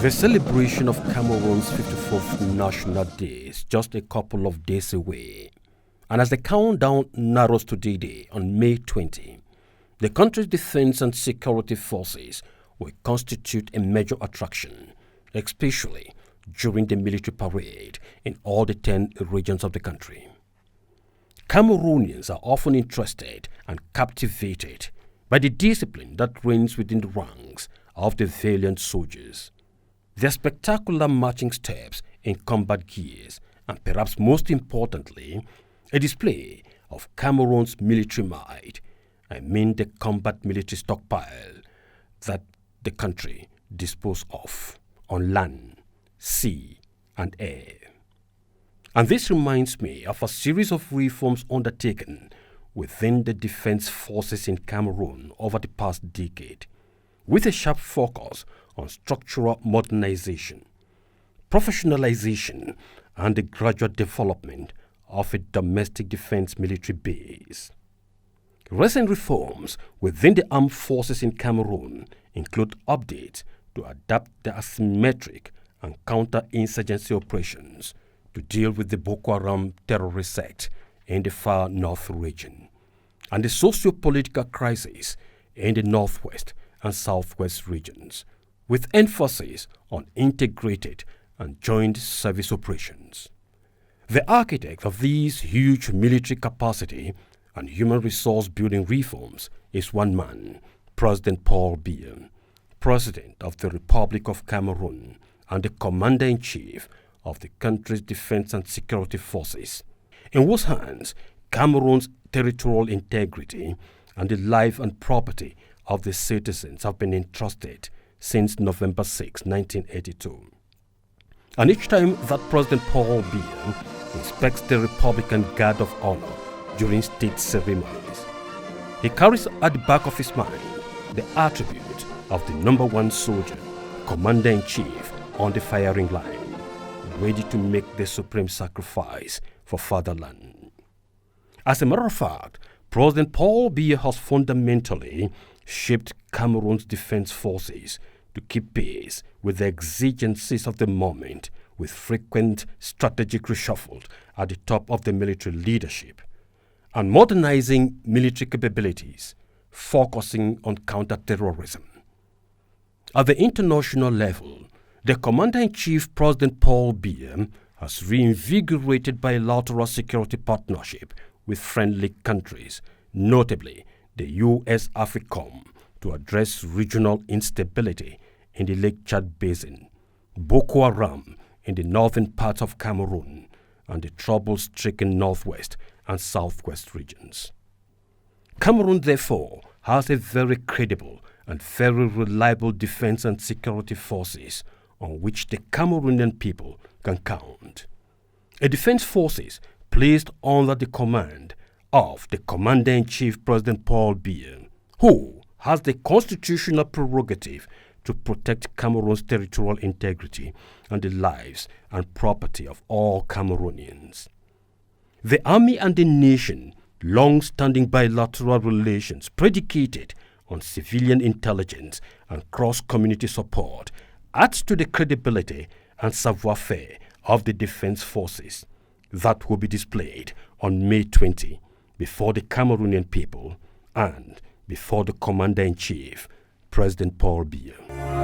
The celebration of Cameroon's 54th National Day is just a couple of days away. And as the countdown narrows to D-Day on May 20, the country's defense and security forces will constitute a major attraction, especially during the military parade in all the 10 regions of the country. Cameroonians are often interested and captivated by the discipline that reigns within the ranks of the valiant soldiers. Their spectacular marching steps in combat gears, and perhaps most importantly, a display of Cameroon's military might. I mean the combat military stockpile that the country disposes of on land, sea, and air. And this reminds me of a series of reforms undertaken within the defense forces in Cameroon over the past decade, with a sharp focus on structural modernization, professionalization, and the gradual development of a domestic defense military base. Recent reforms within the armed forces in Cameroon include updates to adapt the asymmetric and counter-insurgency operations to deal with the Boko Haram terrorist sect in the far north region and the socio-political crisis in the northwest and southwest regions, with emphasis on integrated and joint service operations. The architect of these huge military capacity and human resource building reforms is one man, President Paul Biya, President of the Republic of Cameroon and the Commander-in-Chief of the country's defense and security forces, in whose hands Cameroon's territorial integrity and the life and property of the citizens have been entrusted since November 6, 1982. And each time that President Paul Biya inspects the Republican Guard of Honor during state ceremonies, he carries at the back of his mind the attribute of the number one soldier, Commander-in-Chief on the firing line, ready to make the supreme sacrifice for fatherland. As a matter of fact, President Paul Biya has fundamentally shaped Cameroon's defense forces to keep pace with the exigencies of the moment, with frequent strategic reshuffle at the top of the military leadership, and modernizing military capabilities, focusing on counter-terrorism. At the international level, the Commander-in-Chief President Paul Biya has reinvigorated bilateral security partnership with friendly countries, notably the U.S. AFRICOM, to address regional instability in the Lake Chad Basin, Boko Haram in the northern parts of Cameroon, and the trouble-stricken northwest and southwest regions. Cameroon, therefore, has a very credible and very reliable defense and security forces on which the Cameroonian people can count. A defense forces placed under the command of the Commander-in-Chief President Paul Biya, who has the constitutional prerogative to protect Cameroon's territorial integrity and the lives and property of all Cameroonians. The army and the nation, long-standing bilateral relations predicated on civilian intelligence and cross-community support, adds to the credibility and savoir-faire of the defense forces that will be displayed on May 20 before the Cameroonian people and before the Commander-in-Chief, President Paul Biya.